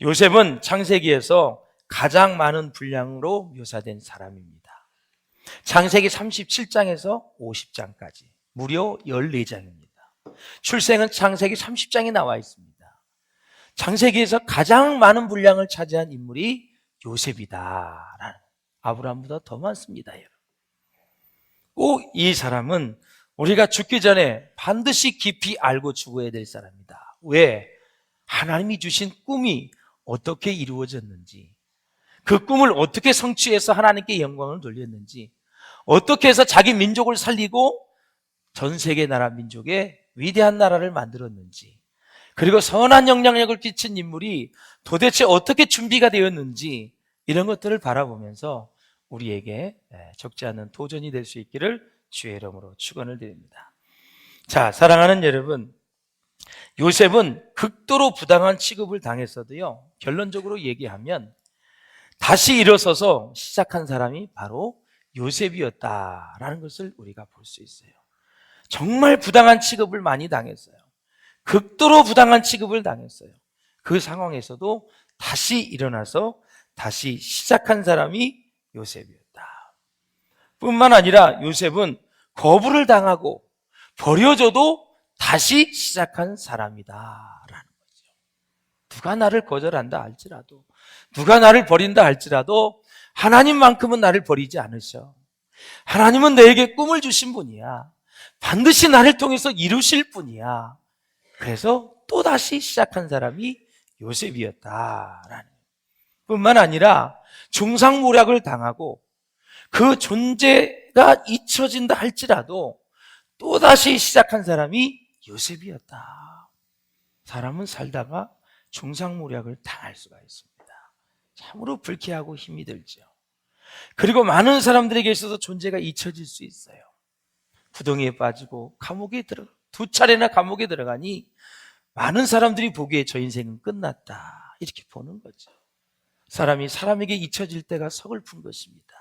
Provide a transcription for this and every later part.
요셉은 창세기에서 가장 많은 분량으로 묘사된 사람입니다. 창세기 37장에서 50장까지 무려 14장입니다. 출생은 창세기 30장에 나와 있습니다. 창세기에서 가장 많은 분량을 차지한 인물이 요셉이다라는, 아브라함보다 더 많습니다, 여러분. 꼭 이 사람은 우리가 죽기 전에 반드시 깊이 알고 죽어야 될 사람이다. 왜? 하나님이 주신 꿈이 어떻게 이루어졌는지, 그 꿈을 어떻게 성취해서 하나님께 영광을 돌렸는지, 어떻게 해서 자기 민족을 살리고 전 세계 나라 민족의 위대한 나라를 만들었는지, 그리고 선한 영향력을 끼친 인물이 도대체 어떻게 준비가 되었는지, 이런 것들을 바라보면서 우리에게 적지 않은 도전이 될 수 있기를 주의 이름으로 축원을 드립니다. 자, 사랑하는 여러분, 요셉은 극도로 부당한 취급을 당했어도요, 결론적으로 얘기하면 다시 일어서서 시작한 사람이 바로 요셉이었다라는 것을 우리가 볼 수 있어요. 정말 부당한 취급을 많이 당했어요. 극도로 부당한 취급을 당했어요. 그 상황에서도 다시 일어나서 다시 시작한 사람이 요셉이었다. 뿐만 아니라 요셉은 거부를 당하고 버려져도 다시 시작한 사람이다라는 거죠. 누가 나를 거절한다 할지라도, 누가 나를 버린다 할지라도 하나님만큼은 나를 버리지 않으셔. 하나님은 내게 꿈을 주신 분이야. 반드시 나를 통해서 이루실 분이야. 그래서 또다시 시작한 사람이 요셉이었다라는, 뿐만 아니라 중상모략을 당하고 그 존재가 잊혀진다 할지라도 또다시 시작한 사람이 요셉이었다. 사람은 살다가 중상모략을 당할 수가 있습니다. 참으로 불쾌하고 힘이 들죠. 그리고 많은 사람들에게 있어서 존재가 잊혀질 수 있어요. 구덩이에 빠지고 두 차례나 감옥에 들어가니 많은 사람들이 보기에 저 인생은 끝났다, 이렇게 보는 거죠. 사람이 사람에게 잊혀질 때가 서글픈 것입니다.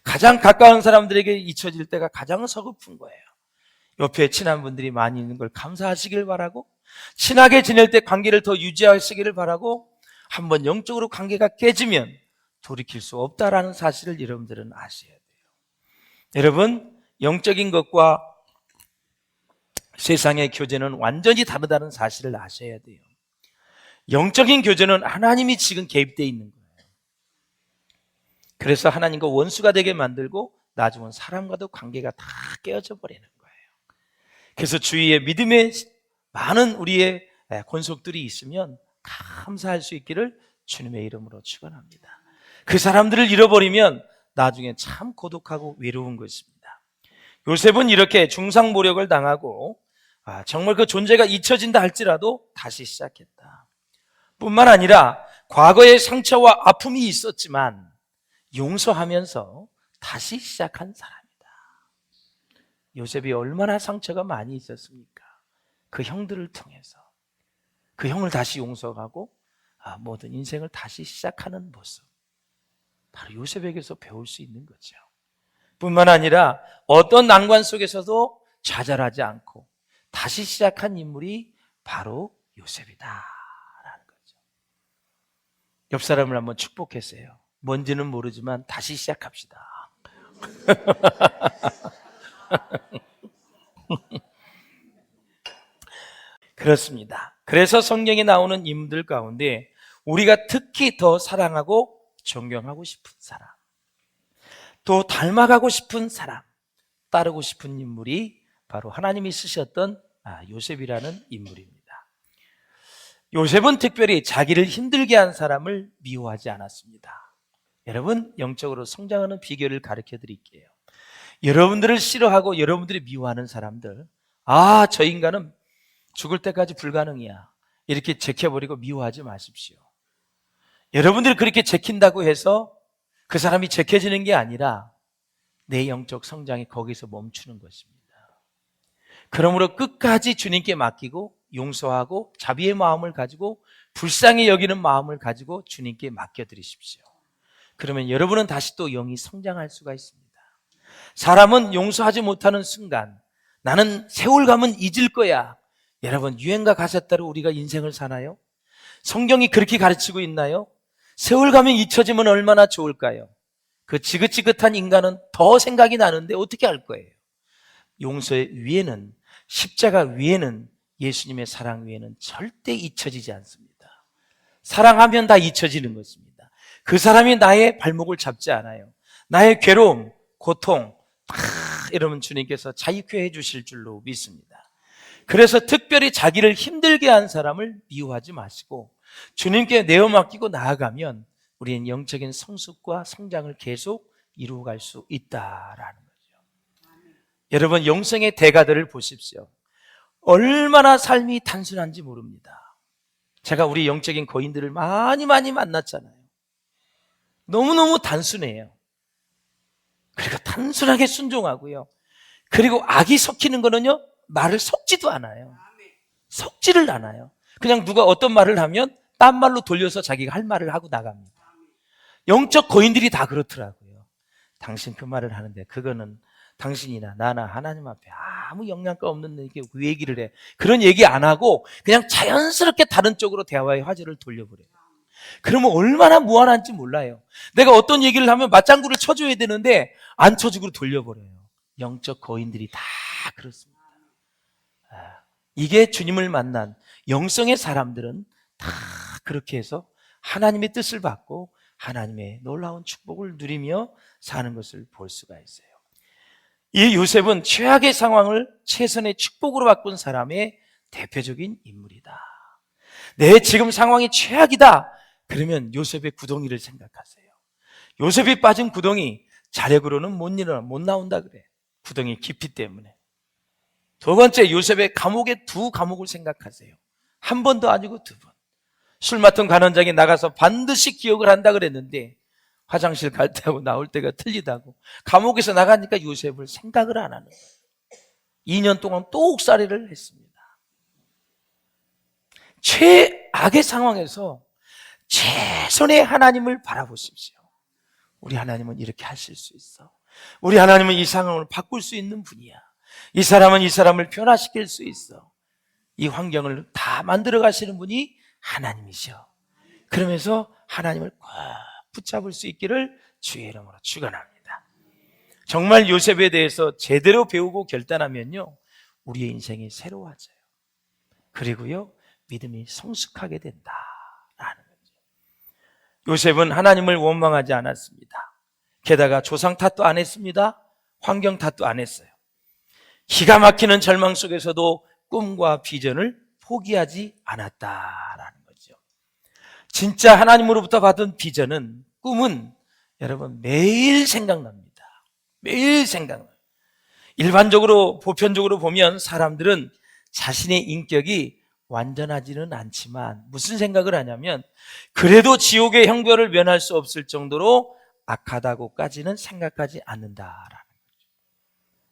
가장 가까운 사람들에게 잊혀질 때가 가장 서글픈 거예요. 옆에 친한 분들이 많이 있는 걸 감사하시길 바라고, 친하게 지낼 때 관계를 더 유지하시기를 바라고, 한번 영적으로 관계가 깨지면 돌이킬 수 없다라는 사실을 여러분들은 아셔야 돼요. 여러분, 영적인 것과 세상의 교제는 완전히 다르다는 사실을 아셔야 돼요. 영적인 교제는 하나님이 지금 개입되어 있는 거예요. 그래서 하나님과 원수가 되게 만들고 나중은 사람과도 관계가 다 깨어져 버리는 거예요. 그래서 주위에 믿음의 많은 우리의 권속들이 있으면 감사할 수 있기를 주님의 이름으로 축원합니다. 그 사람들을 잃어버리면 나중에 참 고독하고 외로운 것입니다. 요셉은 이렇게 중상모략을 당하고 정말 그 존재가 잊혀진다 할지라도 다시 시작했다. 뿐만 아니라 과거의 상처와 아픔이 있었지만 용서하면서 다시 시작한 사람이다. 요셉이 얼마나 상처가 많이 있었습니까? 그 형들을 통해서 그 형을 다시 용서하고 모든 인생을 다시 시작하는 모습, 바로 요셉에게서 배울 수 있는 거죠. 뿐만 아니라 어떤 난관 속에서도 좌절하지 않고 다시 시작한 인물이 바로 요셉이다라는 거죠. 옆 사람을 한번 축복했어요. 뭔지는 모르지만 다시 시작합시다. 그렇습니다. 그래서 성경에 나오는 인물들 가운데 우리가 특히 더 사랑하고 존경하고 싶은 사람, 또 닮아가고 싶은 사람, 따르고 싶은 인물이 바로 하나님이 쓰셨던 요셉이라는 인물입니다. 요셉은 특별히 자기를 힘들게 한 사람을 미워하지 않았습니다. 여러분, 영적으로 성장하는 비결을 가르쳐 드릴게요. 여러분들을 싫어하고 여러분들이 미워하는 사람들, 저 인간은 죽을 때까지 불가능이야, 이렇게 제껴버리고 미워하지 마십시오. 여러분들이 그렇게 제낀다고 해서 그 사람이 제껴지는 게 아니라 내 영적 성장이 거기서 멈추는 것입니다. 그러므로 끝까지 주님께 맡기고 용서하고 자비의 마음을 가지고 불쌍히 여기는 마음을 가지고 주님께 맡겨드리십시오. 그러면 여러분은 다시 또 영이 성장할 수가 있습니다. 사람은 용서하지 못하는 순간 나는 세월 가면 잊을 거야. 여러분, 유행가 가사 따라 우리가 인생을 사나요? 성경이 그렇게 가르치고 있나요? 세월 가면 잊혀지면 얼마나 좋을까요? 그 지긋지긋한 인간은 더 생각이 나는데 어떻게 할 거예요? 용서의 위에는, 십자가 위에는, 예수님의 사랑 위에는 절대 잊혀지지 않습니다. 사랑하면 다 잊혀지는 것입니다. 그 사람이 나의 발목을 잡지 않아요. 나의 괴로움, 고통 다 이러면 주님께서 자유케 해주실 줄로 믿습니다. 그래서 특별히 자기를 힘들게 한 사람을 미워하지 마시고 주님께 내어 맡기고 나아가면 우리는 영적인 성숙과 성장을 계속 이루어갈 수 있다라는 거죠. 여러분, 영성의 대가들을 보십시오. 얼마나 삶이 단순한지 모릅니다. 제가 우리 영적인 거인들을 많이 만났잖아요. 너무너무 단순해요. 그러니까 단순하게 순종하고요. 그리고 악이 섞이는 거는요, 말을 섞지도 않아요. 섞지를 않아요. 그냥 누가 어떤 말을 하면 딴 말로 돌려서 자기가 할 말을 하고 나갑니다. 영적 거인들이 다 그렇더라고요. 당신 그 말을 하는데 그거는 당신이나 나나 하나님 앞에 아무 영향가 없는 얘기, 그 얘기를 해. 그런 얘기 안 하고 그냥 자연스럽게 다른 쪽으로 대화의 화제를 돌려버려요. 그러면 얼마나 무한한지 몰라요. 내가 어떤 얘기를 하면 맞장구를 쳐줘야 되는데 안 쳐주고 돌려버려요. 영적 거인들이 다 그렇습니다. 이게 주님을 만난 영성의 사람들은 다 그렇게 해서 하나님의 뜻을 받고 하나님의 놀라운 축복을 누리며 사는 것을 볼 수가 있어요. 이 요셉은 최악의 상황을 최선의 축복으로 바꾼 사람의 대표적인 인물이다. 내 지금 상황이 최악이다. 그러면 요셉의 구덩이를 생각하세요. 요셉이 빠진 구덩이, 자력으로는 못 나온다 그래. 구덩이 깊이 때문에. 두 번째, 요셉의 감옥의 두 감옥을 생각하세요. 한 번도 아니고 두 번. 술 맡은 간원장이 나가서 반드시 기억을 한다 그랬는데 화장실 갈 때하고 나올 때가 틀리다고. 감옥에서 나가니까 요셉을 생각을 안 하는 거예요. 2년 동안 또 옥살이를 했습니다. 최악의 상황에서 최선의 하나님을 바라보십시오. 우리 하나님은 이렇게 하실 수 있어. 우리 하나님은 이 상황을 바꿀 수 있는 분이야. 이 사람은 이 사람을 변화시킬 수 있어. 이 환경을 다 만들어 가시는 분이 하나님이셔. 그러면서 하나님을 꼭 붙잡을 수 있기를 주의 이름으로 축원합니다. 정말 요셉에 대해서 제대로 배우고 결단하면요, 우리의 인생이 새로워져요. 그리고요, 믿음이 성숙하게 된다라는 거죠. 요셉은 하나님을 원망하지 않았습니다. 게다가 조상 탓도 안 했습니다. 환경 탓도 안 했어요. 기가 막히는 절망 속에서도 꿈과 비전을 포기하지 않았다라는 거죠. 진짜 하나님으로부터 받은 비전은, 꿈은 여러분 매일 생각납니다. 매일 생각나요. 일반적으로 보편적으로 보면 사람들은 자신의 인격이 완전하지는 않지만 무슨 생각을 하냐면 그래도 지옥의 형벌을 면할 수 없을 정도로 악하다고까지는 생각하지 않는다라는 거죠.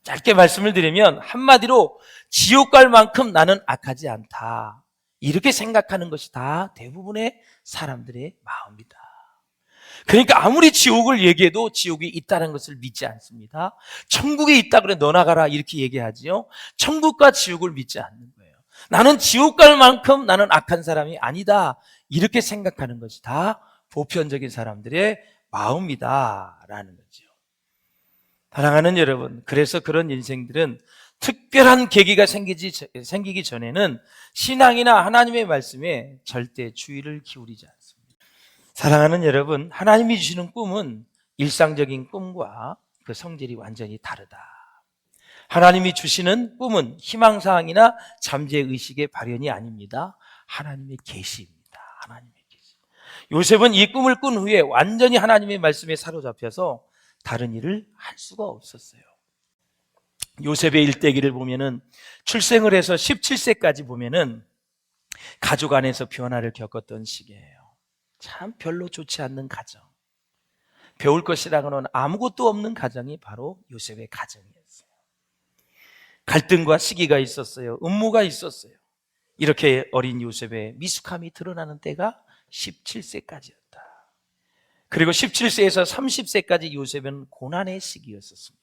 짧게 말씀을 드리면 한마디로 지옥 갈 만큼 나는 악하지 않다, 이렇게 생각하는 것이 다 대부분의 사람들의 마음이다. 그러니까 아무리 지옥을 얘기해도 지옥이 있다는 것을 믿지 않습니다. 천국이 있다 그래 너 나가라 이렇게 얘기하지요. 천국과 지옥을 믿지 않는 거예요. 나는 지옥 갈 만큼 나는 악한 사람이 아니다, 이렇게 생각하는 것이 다 보편적인 사람들의 마음이다라는 거죠. 사랑하는 여러분, 그래서 그런 인생들은 특별한 계기가 생기기 전에는 신앙이나 하나님의 말씀에 절대 주의를 기울이지 않습니다. 사랑하는 여러분, 하나님이 주시는 꿈은 일상적인 꿈과 그 성질이 완전히 다르다. 하나님이 주시는 꿈은 희망사항이나 잠재의식의 발현이 아닙니다. 하나님의 계시입니다. 하나님의 계시. 요셉은 이 꿈을 꾼 후에 완전히 하나님의 말씀에 사로잡혀서 다른 일을 할 수가 없었어요. 요셉의 일대기를 보면은 출생을 해서 17세까지 보면은 가족 안에서 변화를 겪었던 시기예요. 참 별로 좋지 않는 가정. 배울 것이라고는 아무것도 없는 가정이 바로 요셉의 가정이었어요. 갈등과 시기가 있었어요. 음모가 있었어요. 이렇게 어린 요셉의 미숙함이 드러나는 때가 17세까지였다. 그리고 17세에서 30세까지 요셉은 고난의 시기였었습니다.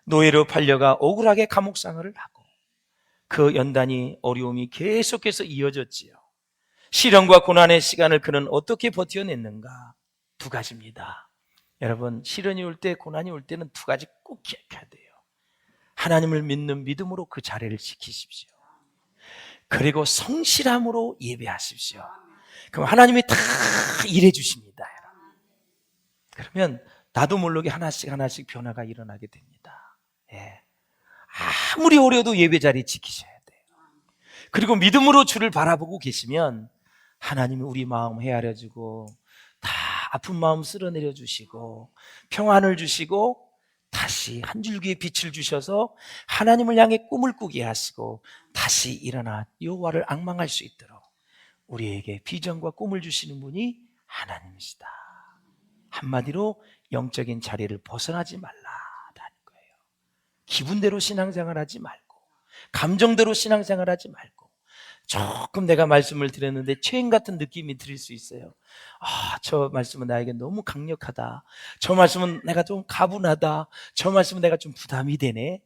노예로 팔려가 억울하게 감옥 생활을 하고 그 연단이 어려움이 계속해서 이어졌지요. 시련과 고난의 시간을 그는 어떻게 버텨냈는가? 두 가지입니다. 여러분, 시련이 올 때, 고난이 올 때는 두 가지 꼭 기억해야 돼요. 하나님을 믿는 믿음으로 그 자리를 지키십시오. 그리고 성실함으로 예배하십시오. 그럼 하나님이 다 일해 주십니다. 그러면 나도 모르게 하나씩 하나씩 변화가 일어나게 됩니다. 예. 아무리 어려도 예배 자리 지키셔야 돼요. 그리고 믿음으로 주를 바라보고 계시면 하나님이 우리 마음 헤아려 주고 다 아픈 마음 쓸어내려 주시고 평안을 주시고 다시 한 줄기의 빛을 주셔서 하나님을 향해 꿈을 꾸게 하시고 다시 일어나 여호와를 앙망할 수 있도록 우리에게 비전과 꿈을 주시는 분이 하나님이시다. 한마디로 영적인 자리를 벗어나지 말라라는 거예요. 기분대로 신앙생활하지 말고 감정대로 신앙생활하지 말고 조금 내가 말씀을 드렸는데 체인 같은 느낌이 들릴 수 있어요. 저 말씀은 나에게 너무 강력하다. 저 말씀은 내가 좀 가분하다. 저 말씀은 내가 좀 부담이 되네.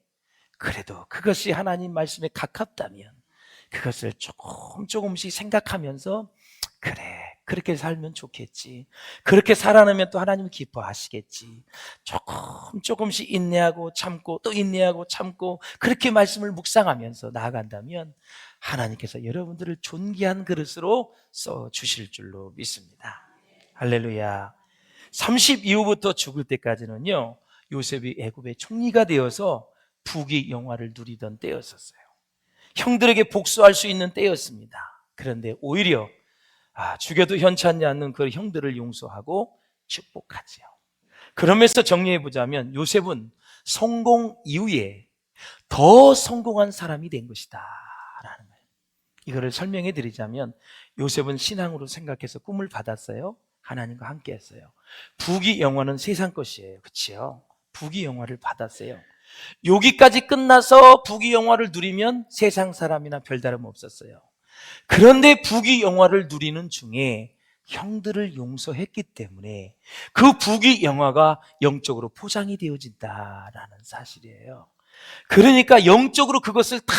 그래도 그것이 하나님 말씀에 가깝다면 그것을 조금씩 생각하면서 그래, 그렇게 살면 좋겠지. 그렇게 살아내면 또 하나님 기뻐하시겠지. 조금씩 인내하고 참고 또 인내하고 참고 그렇게 말씀을 묵상하면서 나아간다면 하나님께서 여러분들을 존귀한 그릇으로 써주실 줄로 믿습니다. 할렐루야. 30 이후부터 죽을 때까지는요, 요셉이 애굽의 총리가 되어서 부귀 영화를 누리던 때였었어요. 형들에게 복수할 수 있는 때였습니다. 그런데 오히려 죽여도 현찮지 않는 그 형들을 용서하고 축복하지요. 그러면서 정리해보자면 요셉은 성공 이후에 더 성공한 사람이 된 것이다 라는 거예요. 이거를 설명해 드리자면 요셉은 신앙으로 생각해서 꿈을 받았어요. 하나님과 함께 했어요. 부귀 영화는 세상 것이에요. 그렇죠? 부귀 영화를 받았어요. 여기까지 끝나서 부귀 영화를 누리면 세상 사람이나 별다름 없었어요. 그런데 부귀 영화를 누리는 중에 형들을 용서했기 때문에 그 부귀 영화가 영적으로 포장이 되어진다라는 사실이에요. 그러니까 영적으로 그것을 다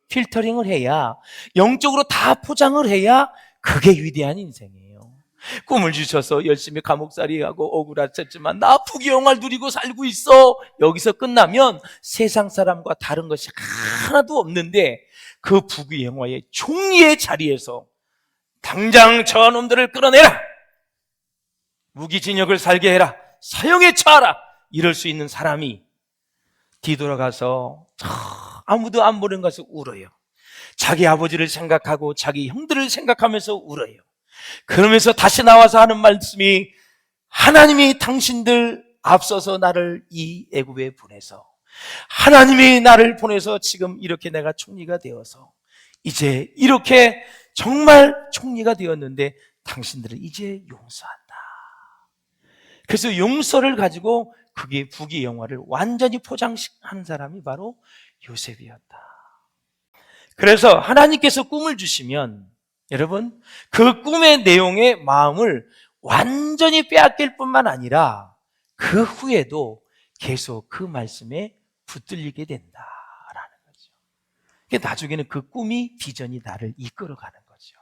필터링을 해야, 영적으로 다 포장을 해야 그게 위대한 인생이에요. 꿈을 주셔서 열심히 감옥살이하고 억울하셨지만 나 부귀 영화를 누리고 살고 있어. 여기서 끝나면 세상 사람과 다른 것이 하나도 없는데 그 부귀 영화의 총리의 자리에서 당장 저 놈들을 끌어내라. 무기징역을 살게 해라. 사형에 처하라. 이럴 수 있는 사람이 뒤돌아가서 아무도 안 보는 것을 울어요. 자기 아버지를 생각하고 자기 형들을 생각하면서 울어요. 그러면서 다시 나와서 하는 말씀이 하나님이 당신들 앞서서 나를 이 애굽에 보내서 하나님이 나를 보내서 지금 이렇게 내가 총리가 되어서 이제 이렇게 정말 총리가 되었는데 당신들을 이제 용서한다. 그래서 용서를 가지고 그게 부귀 영화를 완전히 포장하는 사람이 바로 요셉이었다. 그래서 하나님께서 꿈을 주시면 여러분 그 꿈의 내용의 마음을 완전히 빼앗길 뿐만 아니라 그 후에도 계속 그 말씀에 붙들리게 된다라는 거죠. 나중에는 그 꿈이 비전이 나를 이끌어가는 거죠.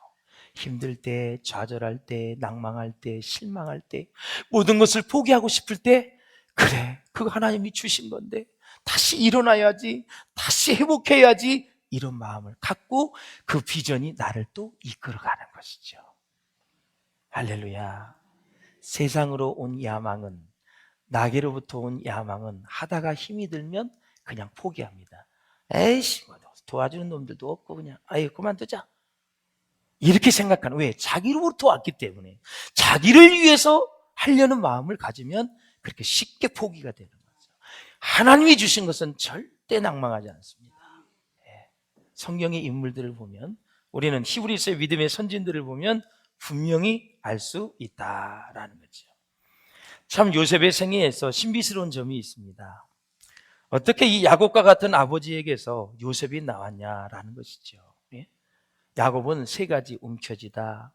힘들 때, 좌절할 때, 낭망할 때, 실망할 때, 모든 것을 포기하고 싶을 때 그래, 그거 하나님이 주신 건데 다시 일어나야지, 다시 회복해야지 이런 마음을 갖고 그 비전이 나를 또 이끌어가는 것이죠. 할렐루야. 세상으로 온 야망은, 나게로부터 온 야망은 하다가 힘이 들면 그냥 포기합니다. 에이씨, 도와주는 놈들도 없고 그냥 그만두자. 이렇게 생각하는, 왜? 자기로부터 왔기 때문에 자기를 위해서 하려는 마음을 가지면 그렇게 쉽게 포기가 되는 거죠. 하나님이 주신 것은 절대 낭망하지 않습니다. 성경의 인물들을 보면, 우리는 히브리서의 믿음의 선진들을 보면 분명히 알 수 있다라는 거죠. 참 요셉의 생애에서 신비스러운 점이 있습니다. 어떻게 이 야곱과 같은 아버지에게서 요셉이 나왔냐라는 것이죠. 야곱은 세 가지: 움켜쥐다,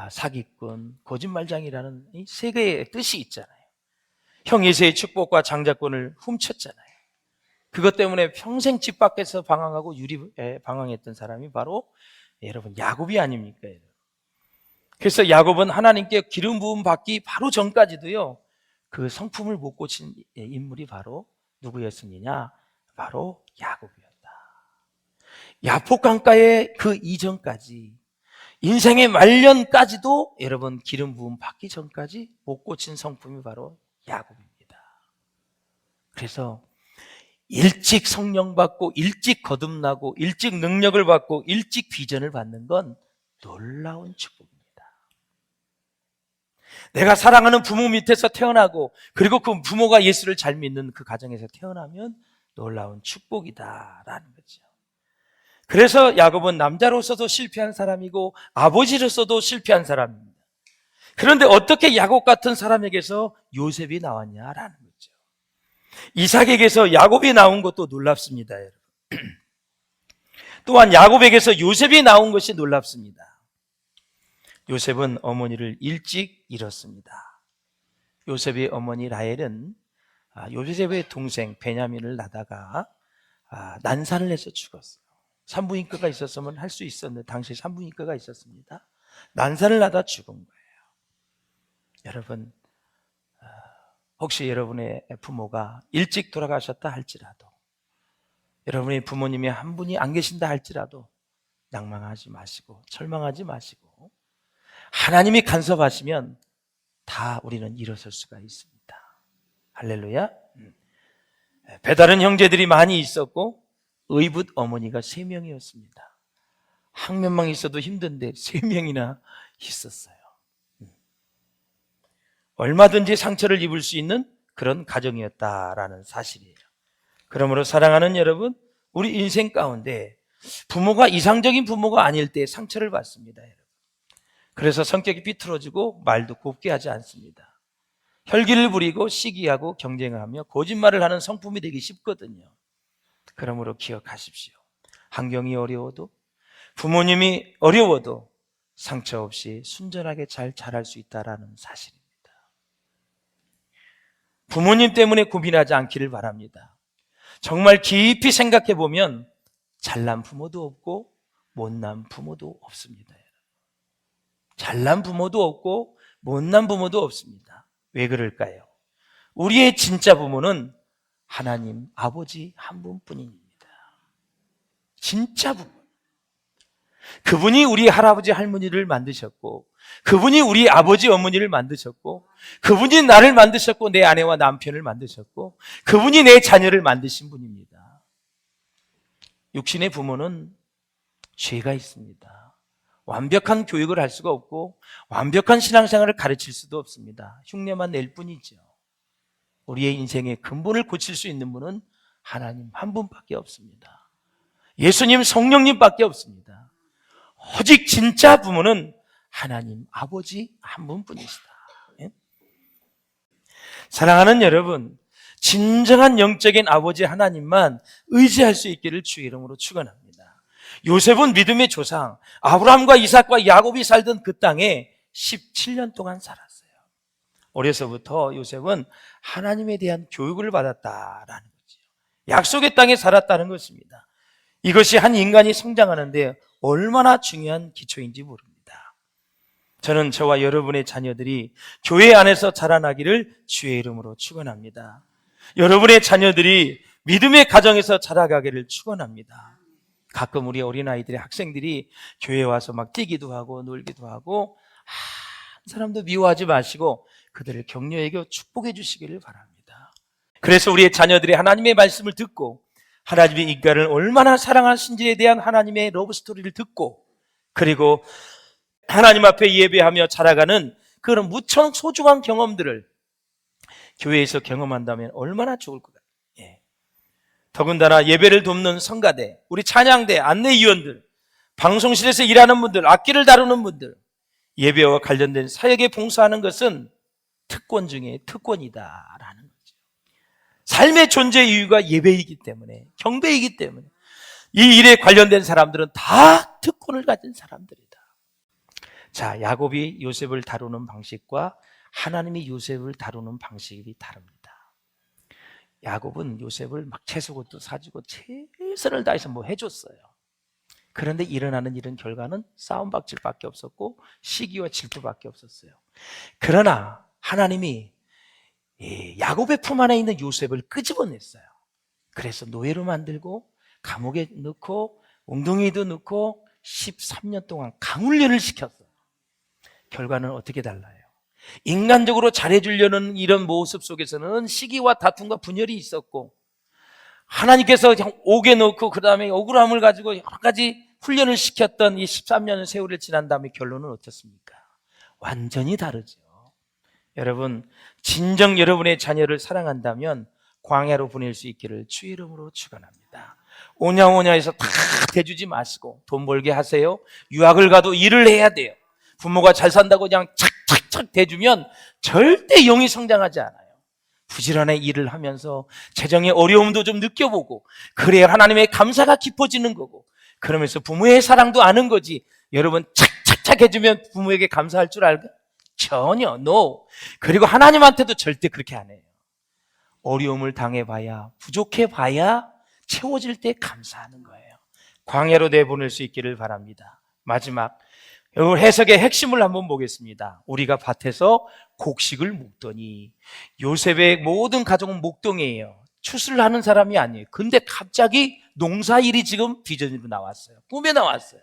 사기꾼, 거짓말장이라는 이 세 개의 뜻이 있잖아요. 형 에서의 축복과 장자권을 훔쳤잖아요. 그것 때문에 평생 집 밖에서 방황하고 방황했던 사람이 바로 여러분 야곱이 아닙니까? 여러분. 그래서 야곱은 하나님께 기름 부음 받기 바로 전까지도요, 그 성품을 못 고친 인물이 바로 누구였느냐? 바로 야곱이었다. 야복 강가의 그 이전까지, 인생의 말년까지도 여러분 기름 부음 받기 전까지 못 고친 성품이 바로 야곱입니다. 그래서 일찍 성령 받고 일찍 거듭나고 일찍 능력을 받고 일찍 비전을 받는 건 놀라운 축복입니다. 내가 사랑하는 부모 밑에서 태어나고 그리고 그 부모가 예수를 잘 믿는 그 가정에서 태어나면 놀라운 축복이다라는 거죠. 그래서 야곱은 남자로서도 실패한 사람이고 아버지로서도 실패한 사람입니다. 그런데 어떻게 야곱 같은 사람에게서 요셉이 나왔냐라는 거죠. 이삭에게서 야곱이 나온 것도 놀랍습니다, 여러분. 또한 야곱에게서 요셉이 나온 것이 놀랍습니다. 요셉은 어머니를 일찍 잃었습니다. 요셉의 어머니 라헬은 요셉의 동생 베냐민을 낳다가 난산을 해서 죽었어요. 산부인과가 있었으면 할 수 있었는데 당시에 산부인과가 있었습니다. 난산을 하다 죽은 거예요. 여러분, 혹시 여러분의 부모가 일찍 돌아가셨다 할지라도, 여러분의 부모님이 한 분이 안 계신다 할지라도 낭망하지 마시고 절망하지 마시고 하나님이 간섭하시면 다 우리는 일어설 수가 있습니다. 할렐루야. 배다른 형제들이 많이 있었고 의붓 어머니가 3명이었습니다. 한 명만 있어도 힘든데 3명이나 있었어요. 얼마든지 상처를 입을 수 있는 그런 가정이었다라는 사실이에요. 그러므로 사랑하는 여러분, 우리 인생 가운데 부모가 이상적인 부모가 아닐 때 상처를 받습니다, 여러분. 그래서 성격이 삐뚤어지고 말도 곱게 하지 않습니다. 혈기를 부리고 시기하고 경쟁하며 거짓말을 하는 성품이 되기 쉽거든요. 그러므로 기억하십시오. 환경이 어려워도, 부모님이 어려워도 상처 없이 순전하게 잘 자랄 수 있다는 사실입니다. 부모님 때문에 고민하지 않기를 바랍니다. 정말 깊이 생각해 보면 잘난 부모도 없고 못난 부모도 없습니다. 잘난 부모도 없고 못난 부모도 없습니다. 왜 그럴까요? 우리의 진짜 부모는 하나님 아버지 한 분뿐입니다. 진짜 부모. 그분이 우리 할아버지 할머니를 만드셨고, 그분이 우리 아버지 어머니를 만드셨고, 그분이 나를 만드셨고 내 아내와 남편을 만드셨고, 그분이 내 자녀를 만드신 분입니다. 육신의 부모는 죄가 있습니다. 완벽한 교육을 할 수가 없고 완벽한 신앙생활을 가르칠 수도 없습니다. 흉내만 낼 뿐이죠. 우리의 인생의 근본을 고칠 수 있는 분은 하나님 한 분밖에 없습니다. 예수님, 성령님밖에 없습니다. 오직 진짜 부모는 하나님 아버지 한 분뿐이시다. 예? 사랑하는 여러분, 진정한 영적인 아버지 하나님만 의지할 수 있기를 주의 이름으로 축원합니다. 요셉은 믿음의 조상 아브라함과 이삭과 야곱이 살던 그 땅에 17년 동안 살았어요. 어려서부터 요셉은 하나님에 대한 교육을 받았다라는 거죠. 약속의 땅에 살았다는 것입니다. 이것이 한 인간이 성장하는데 얼마나 중요한 기초인지 모릅니다. 저는 저와 여러분의 자녀들이 교회 안에서 자라나기를 주의 이름으로 축원합니다. 여러분의 자녀들이 믿음의 가정에서 자라가기를 축원합니다. 가끔 우리 어린아이들의 학생들이 교회에 와서 막 뛰기도 하고 놀기도 하고 한 사람도 미워하지 마시고 그들을 격려해서 축복해 주시기를 바랍니다. 그래서 우리의 자녀들이 하나님의 말씀을 듣고 하나님의 인간을 얼마나 사랑하신지에 대한 하나님의 러브스토리를 듣고 그리고 하나님 앞에 예배하며 자라가는 그런 무척 소중한 경험들을 교회에서 경험한다면 얼마나 좋을 것 같아요. 더군다나 예배를 돕는 성가대, 우리 찬양대, 안내위원들, 방송실에서 일하는 분들, 악기를 다루는 분들, 예배와 관련된 사역에 봉사하는 것은 특권 중에 특권이다라는 거죠. 삶의 존재 이유가 예배이기 때문에, 경배이기 때문에 이 일에 관련된 사람들은 다 특권을 가진 사람들이다. 자, 야곱이 요셉을 다루는 방식과 하나님이 요셉을 다루는 방식이 다릅니다. 야곱은 요셉을 막 채소것도 사주고 최선을 다해서 뭐 해줬어요. 그런데 일어나는 일은 결과는 싸움박질밖에 없었고 시기와 질투밖에 없었어요. 그러나 하나님이 야곱의 품 안에 있는 요셉을 끄집어냈어요. 그래서 노예로 만들고 감옥에 넣고 웅덩이도 넣고 13년 동안 강훈련을 시켰어요. 결과는 어떻게 달라요? 인간적으로 잘해주려는 이런 모습 속에서는 시기와 다툼과 분열이 있었고, 하나님께서 옥에 넣고 그 다음에 억울함을 가지고 여러 가지 훈련을 시켰던 이 13년의 세월을 지난 다음에 결론은 어떻습니까? 완전히 다르죠. 여러분, 진정 여러분의 자녀를 사랑한다면 광야로 보낼 수 있기를 주의 이름으로 축원합니다. 오냐오냐해서 다 대주지 마시고 돈 벌게 하세요. 유학을 가도 일을 해야 돼요. 부모가 잘 산다고 그냥 착착착 대주면 절대 영이 성장하지 않아요. 부지런히 일을 하면서 재정의 어려움도 좀 느껴보고, 그래야 하나님의 감사가 깊어지는 거고, 그러면서 부모의 사랑도 아는 거지. 여러분, 착착착 해주면 부모에게 감사할 줄 알까? 전혀 no. 그리고 하나님한테도 절대 그렇게 안 해요. 어려움을 당해봐야, 부족해봐야 채워질 때 감사하는 거예요. 광야로 내보낼 수 있기를 바랍니다. 마지막 해석의 핵심을 한번 보겠습니다. 우리가 밭에서 곡식을 묵더니, 요셉의 모든 가족은 목동이에요. 추수를 하는 사람이 아니에요. 근데 갑자기 농사일이 지금 비전으로 나왔어요. 꿈에 나왔어요.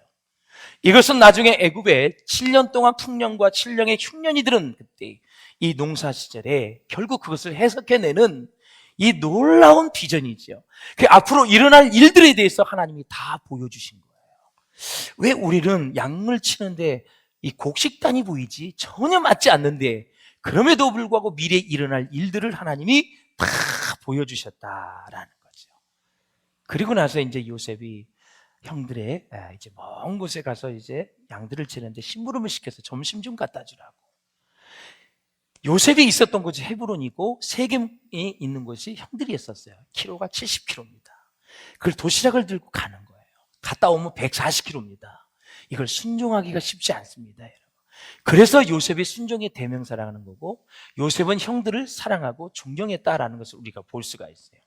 이것은 나중에 애굽에 7년 동안 풍년과 7년의 흉년이 들은 그때 이 농사 시절에 결국 그것을 해석해내는 이 놀라운 비전이죠. 그 앞으로 일어날 일들에 대해서 하나님이 다 보여주신 거예요. 왜 우리는 양을 치는데 이 곡식단이 보이지? 전혀 맞지 않는데, 그럼에도 불구하고 미래에 일어날 일들을 하나님이 다 보여주셨다라는 거죠. 그리고 나서 이제 요셉이 형들의 이제 먼 곳에 가서 이제 양들을 치는데 심부름을 시켜서 점심 좀 갖다 주라고. 요셉이 있었던 곳이 헤브론이고 세겜이 있는 곳이 형들이 있었어요. 키로가 70km입니다. 그걸 도시락을 들고 가는 거예요. 갔다 오면 140km입니다. 이걸 순종하기가 쉽지 않습니다, 여러분. 그래서 요셉이 순종의 대명사라는 거고, 요셉은 형들을 사랑하고 존경했다라는 것을 우리가 볼 수가 있어요.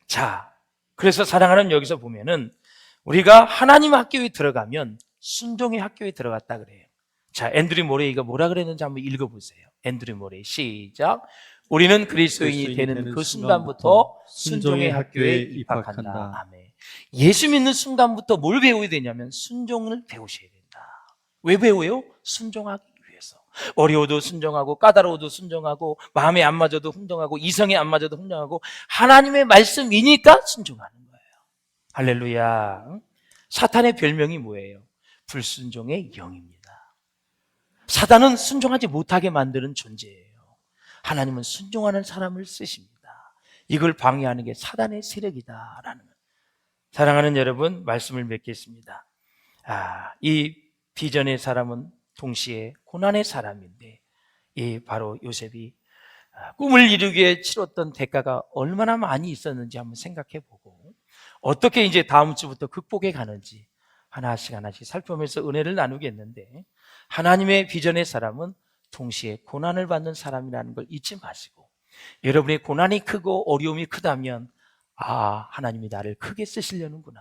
자, 그래서 사랑하는 여기서 보면은 우리가 하나님 학교에 들어가면 순종의 학교에 들어갔다 그래요. 자, 앤드류 모레이가 뭐라 그랬는지 한번 읽어보세요. 앤드류 모레이, 시작. 우리는 그리스도인이 되는 그 순간부터 순종의 학교에 입학한다. 아멘. 예수 믿는 순간부터 뭘 배워야 되냐면 순종을 배우셔야 된다. 왜 배워요? 순종하기 위해서. 어려워도 순종하고, 까다로워도 순종하고, 마음에 안 맞아도 순종하고, 이성에 안 맞아도 순종하고, 하나님의 말씀이니까 순종하는 거예요. 할렐루야. 사탄의 별명이 뭐예요? 불순종의 영입니다. 사단은 순종하지 못하게 만드는 존재예요. 하나님은 순종하는 사람을 쓰십니다. 이걸 방해하는 게 사단의 세력이다라는 것. 사랑하는 여러분, 말씀을 맺겠습니다. 이 비전의 사람은 동시에 고난의 사람인데, 이 바로 요셉이 꿈을 이루기 위해 치렀던 대가가 얼마나 많이 있었는지 한번 생각해 보고, 어떻게 이제 다음 주부터 극복해 가는지 하나씩 하나씩 살펴보면서 은혜를 나누겠는데, 하나님의 비전의 사람은 동시에 고난을 받는 사람이라는 걸 잊지 마시고, 여러분의 고난이 크고 어려움이 크다면 하나님이 나를 크게 쓰시려는구나,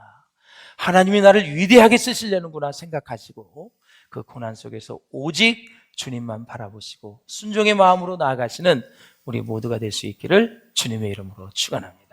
하나님이 나를 위대하게 쓰시려는구나 생각하시고, 그 고난 속에서 오직 주님만 바라보시고 순종의 마음으로 나아가시는 우리 모두가 될 수 있기를 주님의 이름으로 축원합니다.